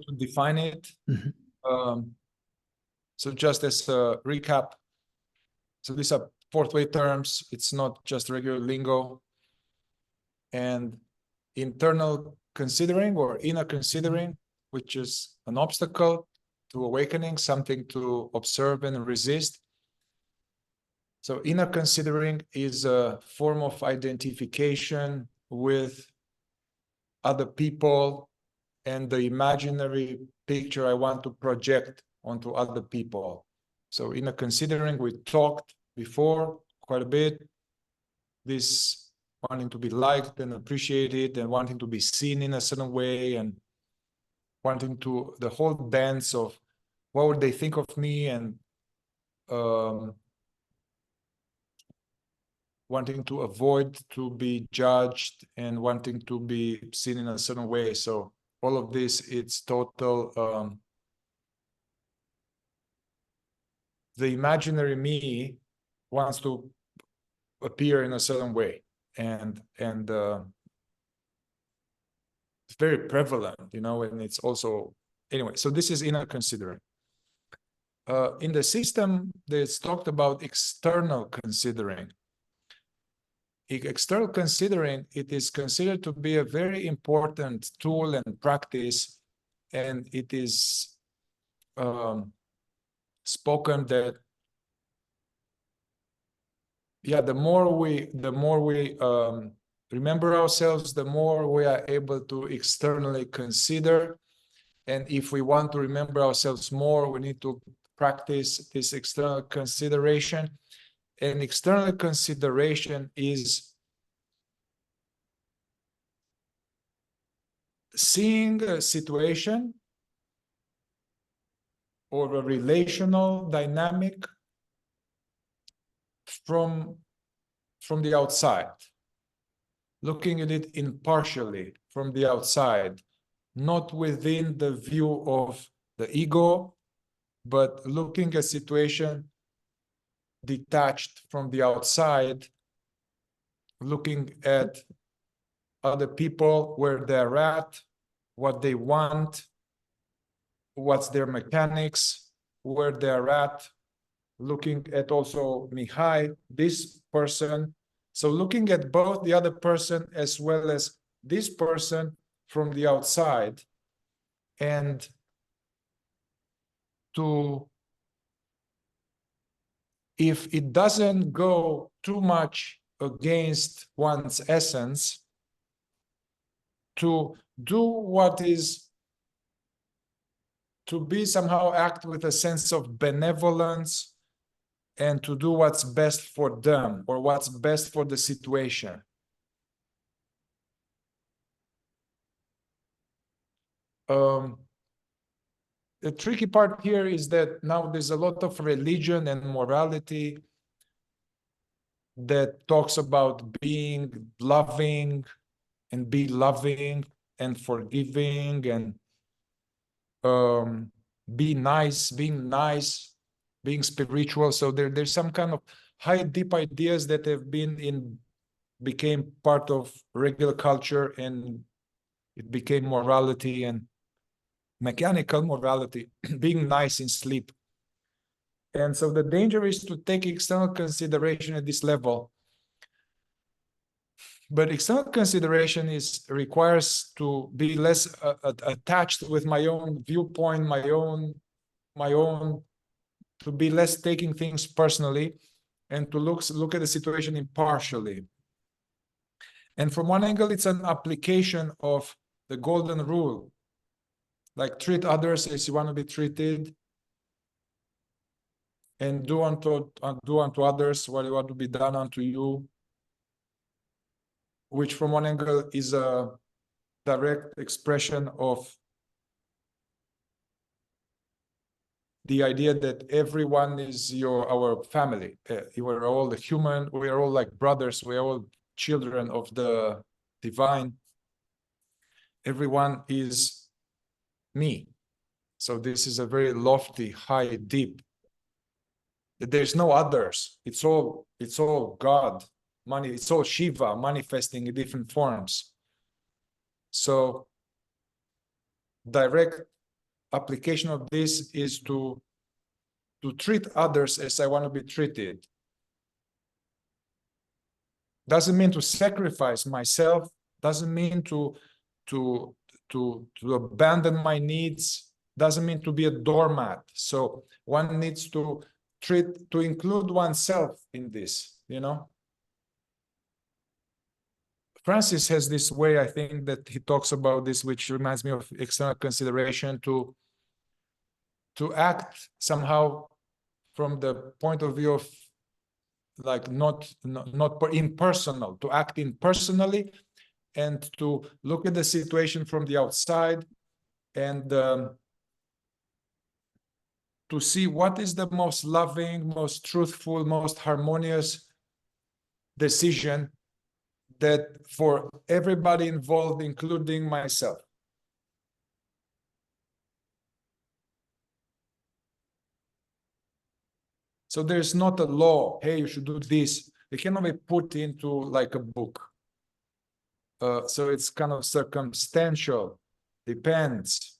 to define it. So just as a recap, so these are fourth way terms. It's not just regular lingo. And internal considering or inner considering, which is an obstacle to awakening, something to observe and resist. So inner considering is a form of identification with other people and the imaginary picture I want to project onto other people. So inner considering, we talked before quite a bit, this wanting to be liked and appreciated and wanting to be seen in a certain way and wanting to, the whole dance of what would they think of me, and wanting to avoid to be judged and wanting to be seen in a certain way. So all of this, it's total, the imaginary me wants to appear in a certain way. And it's very prevalent, you know, and it's also, anyway, so this is inner considering. In the system, there's talked about external considering. External considering, it is considered to be a very important tool and practice, and it is spoken that, yeah, the more we remember ourselves, the more we are able to externally consider. And if we want to remember ourselves more, we need to practice this external consideration. And external consideration is seeing a situation or a relational dynamic from the outside, looking at it impartially from the outside, not within the view of the ego, but looking at a situation detached from the outside, looking at other people, where they're at, what they want, what's their mechanics, where they're at, looking at also Mihai, this person. So looking at both the other person as well as this person from the outside, and to, if it doesn't go too much against one's essence, to do what is, to be somehow act with a sense of benevolence and to do what's best for them or what's best for the situation. The tricky part here is that now there's a lot of religion and morality that talks about being loving and be loving and forgiving and being nice, being spiritual. So there's some kind of high, deep ideas that have became part of regular culture, and it became morality and mechanical morality, being nice in sleep. And so the danger is to take external consideration at this level. But external consideration requires to be less attached with my own viewpoint, my own, to be less taking things personally, and to look at the situation impartially. And from one angle, it's an application of the golden rule, like treat others as you want to be treated, and do unto others what you want to be done unto you, which from one angle is a direct expression of the idea that everyone is our family. You are all the human, we are all like brothers, we are all children of the divine. Everyone is me. So this is a very lofty, high, deep. There's no others. It's all God. It's all Shiva manifesting in different forms. So direct application of this is to treat others as I want to be treated. Doesn't mean to sacrifice myself, doesn't mean to abandon my needs, doesn't mean to be a doormat. So one needs to include oneself in this, you know. Francis has this way, I think, that he talks about this, which reminds me of external consideration, to act somehow from the point of view of like not impersonal, to act impersonally and to look at the situation from the outside and to see what is the most loving, most truthful, most harmonious decision that for everybody involved, including myself. So there's not a law, hey, you should do this. It cannot be put into like a book. So it's kind of circumstantial, depends.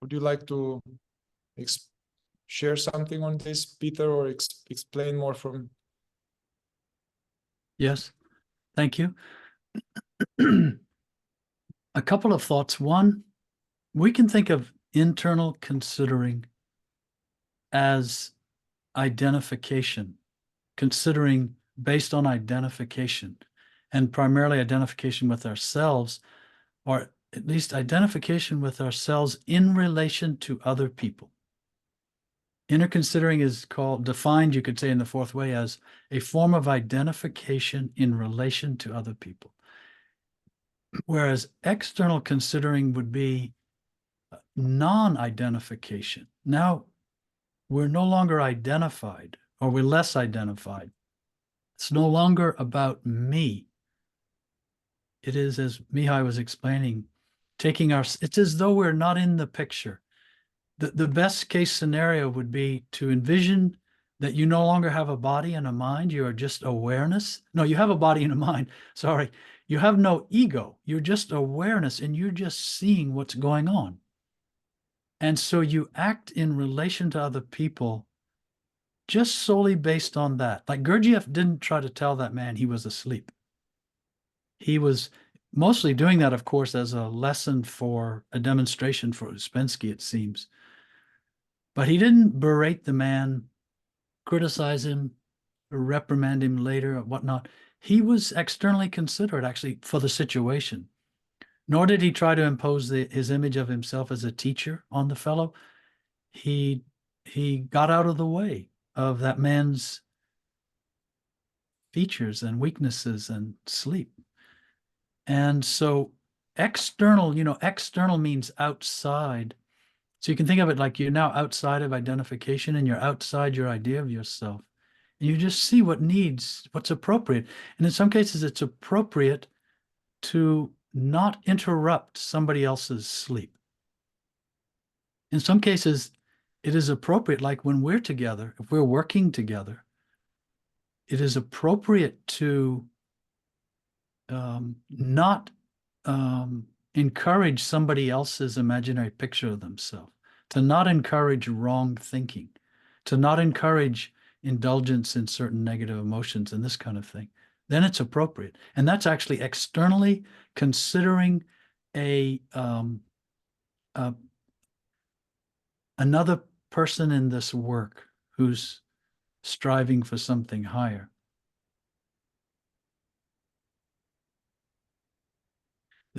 Would you like to share something on this, Peter, or explain more from? Yes, thank you. A couple of thoughts. One, we can think of internal considering as identification, considering based on identification, and primarily identification with ourselves, or at least identification with ourselves in relation to other people. Inner considering is defined, you could say in the fourth way, as a form of identification in relation to other people. Whereas external considering would be non-identification. Now, we're no longer identified, or we're less identified. It's no longer about me. It is, as Mihai was explaining, it's as though we're not in the picture. The best case scenario would be to envision that you no longer have a body and a mind. You are just awareness. No, you have a body and a mind. Sorry. You have no ego. You're just awareness, and you're just seeing what's going on. And so you act in relation to other people just solely based on that. Like Gurdjieff didn't try to tell that man he was asleep. He was mostly doing that, of course, as a lesson for a demonstration for Ouspensky, it seems. But he didn't berate the man, criticize him, or reprimand him later or whatnot. He was externally considerate, actually, for the situation. Nor did he try to impose his image of himself as a teacher on the fellow. He got out of the way of that man's features and weaknesses and sleep. And so external means outside. So you can think of it like you're now outside of identification and you're outside your idea of yourself. And you just see what's appropriate. And in some cases, it's appropriate to not interrupt somebody else's sleep. In some cases, it is appropriate, like when we're together, if we're working together, it is appropriate to not encourage somebody else's imaginary picture of themselves, to not encourage wrong thinking, to not encourage indulgence in certain negative emotions and this kind of thing. Then it's appropriate. And that's actually externally considering another person in this work who's striving for something higher.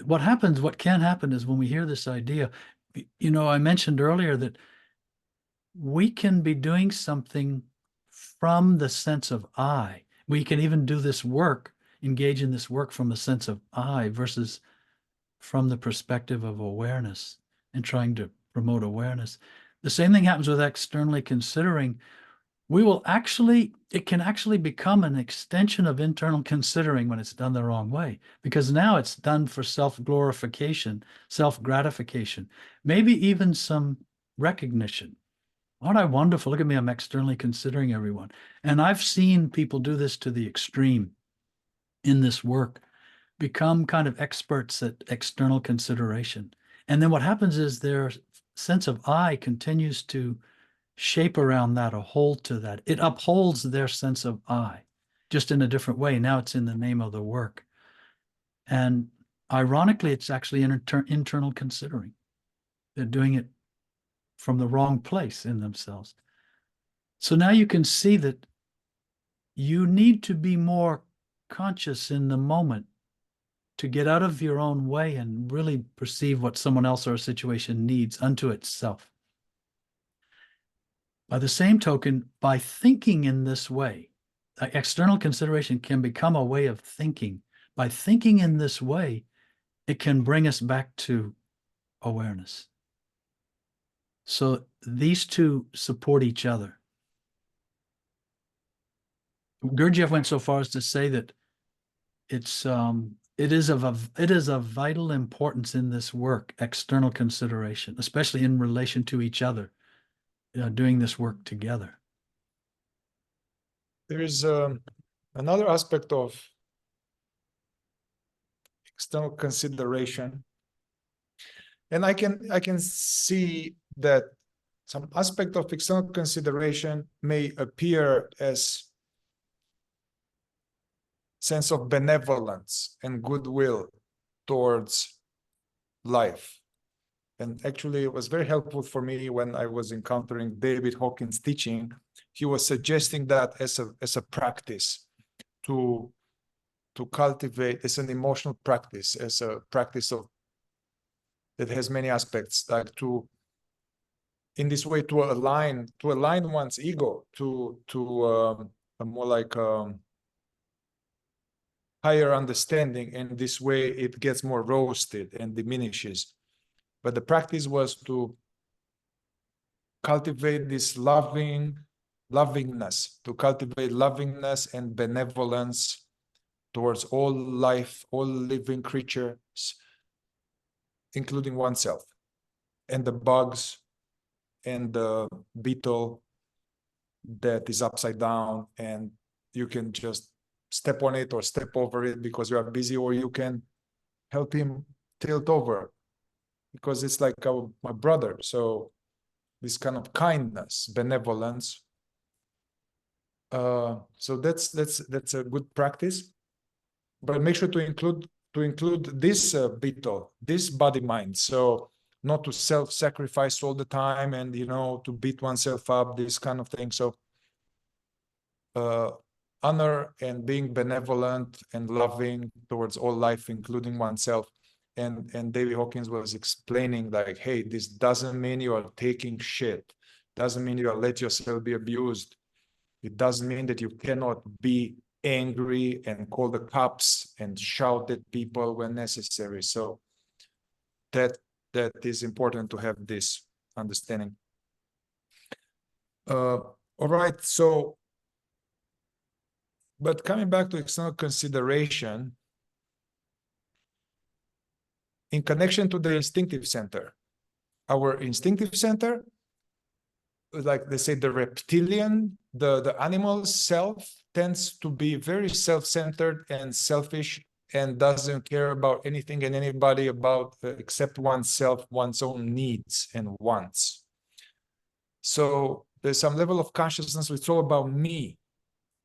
What can happen is when we hear this idea, I mentioned earlier that we can be doing something from the sense of I. We can even do this work, engage in this work from the sense of I versus from the perspective of awareness and trying to promote awareness. The same thing happens with externally considering. It can actually become an extension of internal considering when it's done the wrong way, because now it's done for self-glorification, self-gratification, maybe even some recognition. Aren't I wonderful? Look at me, I'm externally considering everyone. And I've seen people do this to the extreme in this work, become kind of experts at external consideration. And then what happens is their sense of I continues to shape around that or hold to that. It upholds their sense of I, just in a different way. Now it's in the name of the work. And ironically, it's actually internal considering. They're doing it from the wrong place in themselves. So now you can see that you need to be more conscious in the moment to get out of your own way and really perceive what someone else or a situation needs unto itself. By the same token, by thinking in this way, external consideration can become a way of thinking. By thinking in this way, it can bring us back to awareness. So these two support each other. Gurdjieff went so far as to say that it is of vital importance in this work, external consideration, especially in relation to each other, doing this work together. There is another aspect of external consideration, and I can see that some aspect of external consideration may appear as sense of benevolence and goodwill towards life. And actually, it was very helpful for me when I was encountering David Hawkins' teaching. He was suggesting that as a practice to cultivate, as an emotional practice, as a practice of that has many aspects, like to, in this way, to align one's ego to a more like higher understanding, and this way it gets more roasted and diminishes. But the practice was to cultivate this lovingness, to cultivate lovingness and benevolence towards all life, all living creatures, including oneself, and the bugs and the beetle that is upside down, and you can just step on it or step over it because you are busy, or you can help him tilt over because it's like my brother. So this kind of kindness, benevolence. So that's a good practice, but make sure to include this beetle, this body mind. So not to self-sacrifice all the time and to beat oneself up, this kind of thing. So honor and being benevolent and loving towards all life, including oneself. And David Hawkins was explaining, like, hey, this doesn't mean you are taking shit. Doesn't mean you are let yourself be abused. It doesn't mean that you cannot be angry and call the cops and shout at people when necessary. So that is important to have this understanding. All right. So, but coming back to external consideration, in connection to the instinctive center, our instinctive center, like they say, the reptilian, the animal self tends to be very self-centered and selfish and doesn't care about anything and anybody except oneself, one's own needs and wants. So there's some level of consciousness which is all about me.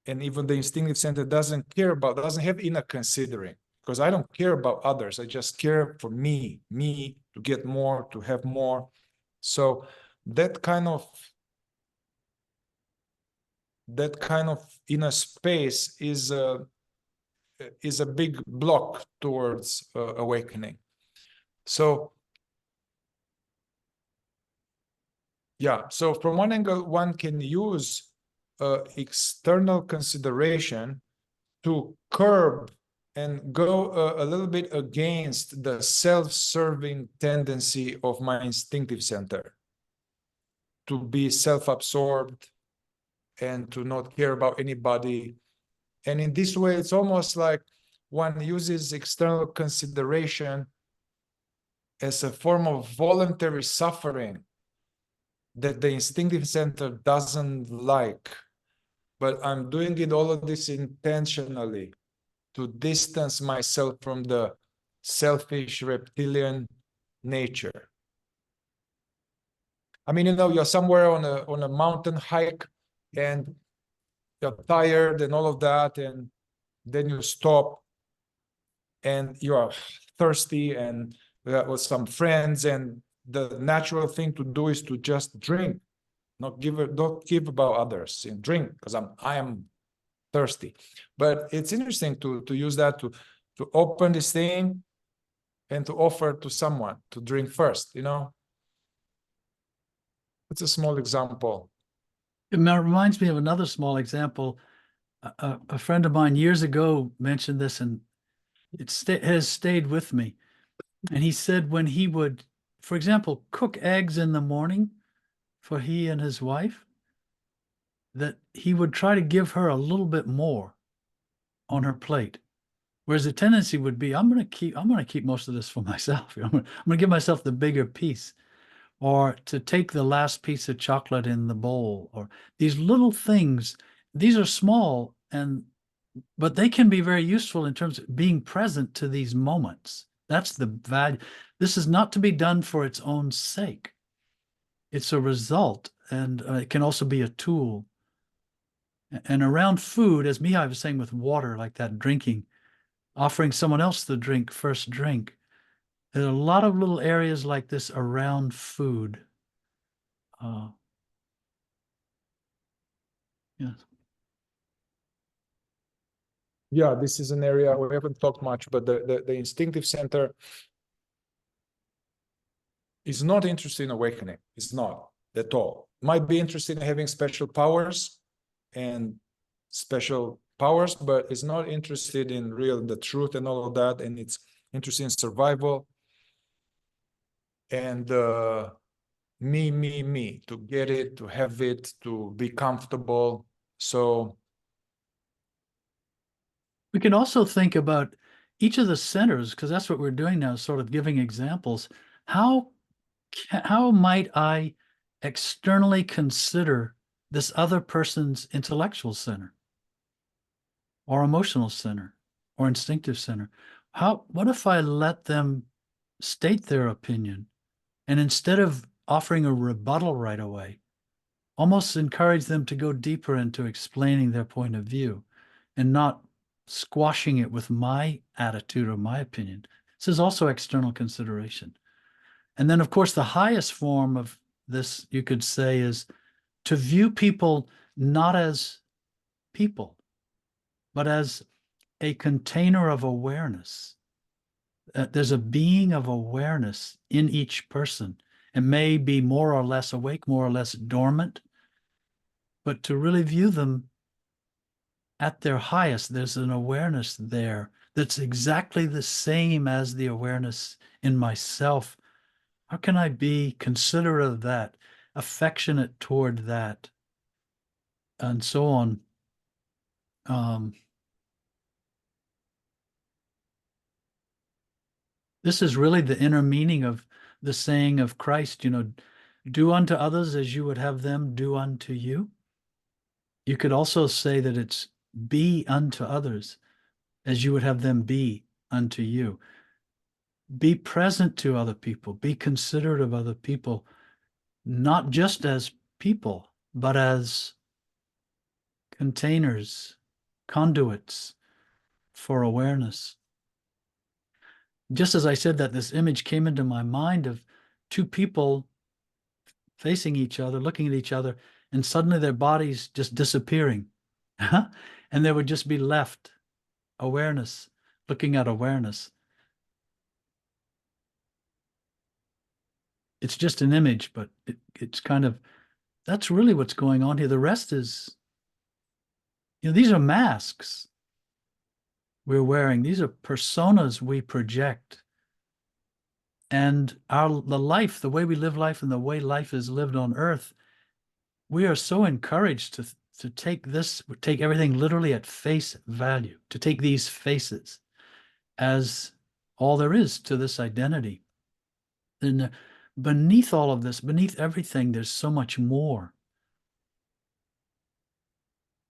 And even the instinctive center doesn't have inner considering, because I don't care about others. I just care for me to get more, to have more. So that kind of inner space is a big block towards awakening. So yeah, so from one angle, one can use external consideration to curb and go a little bit against the self-serving tendency of my instinctive center, to be self-absorbed and to not care about anybody. And in this way, it's almost like one uses external consideration as a form of voluntary suffering that the instinctive center doesn't like. But I'm doing it all of this intentionally. to distance myself from the selfish reptilian nature. I mean, you know, you're somewhere on a mountain hike and you're tired and all of that, and then you stop and you are thirsty and with some friends, and the natural thing to do is to just drink, don't give about others, and drink because I am thirsty. But it's interesting to use that to open this thing and to offer to someone to drink first, you know. It's a small example. It reminds me of another small example. A friend of mine years ago mentioned this, and it has stayed with me. And he said when he would, for example, cook eggs in the morning for he and his wife, that he would try to give her a little bit more on her plate. Whereas the tendency would be, I'm going to keep most of this for myself. I'm going to give myself the bigger piece, or to take the last piece of chocolate in the bowl, or these little things. These are small, but they can be very useful in terms of being present to these moments. That's the value. This is not to be done for its own sake. It's a result, and it can also be a tool. And around food, as Mihai was saying with water, like that, drinking, offering someone else the first drink. There's a lot of little areas like this around food. Yes. Yeah, this is an area we haven't talked much, but the instinctive center is not interested in awakening. It's not at all. Might be interested in having special powers, but it's not interested in the truth and all of that. And it's interested in survival and me, to get it, to have it, to be comfortable. So we can also think about each of the centers, because that's what we're doing now, sort of giving examples. How might I externally consider this other person's intellectual center, or emotional center, or instinctive center? What if I let them state their opinion, and instead of offering a rebuttal right away, almost encourage them to go deeper into explaining their point of view, and not squashing it with my attitude or my opinion? This is also external consideration. And then, of course, the highest form of this, you could say, is to view people not as people, but as a container of awareness. There's a being of awareness in each person. It may be more or less awake, more or less dormant, but to really view them at their highest, there's an awareness there that's exactly the same as the awareness in myself. How can I be considerate of that, affectionate toward that, and so on? This is really the inner meaning of the saying of Christ, do unto others as you would have them do unto you. You could also say that it's be unto others as you would have them be unto you. Be present to other people, be considerate of other people, not just as people, but as containers, conduits for awareness. Just as I said that, this image came into my mind of two people facing each other, looking at each other, and suddenly their bodies just disappearing. And there would just be left awareness, looking at awareness. It's just an image, but it's kind of, that's really what's going on here. The rest is, these are masks we're wearing. These are personas we project. And the way we live life and the way life is lived on earth, we are so encouraged to take everything literally at face value, to take these faces as all there is to this identity. And beneath all of this, beneath everything, there's so much more.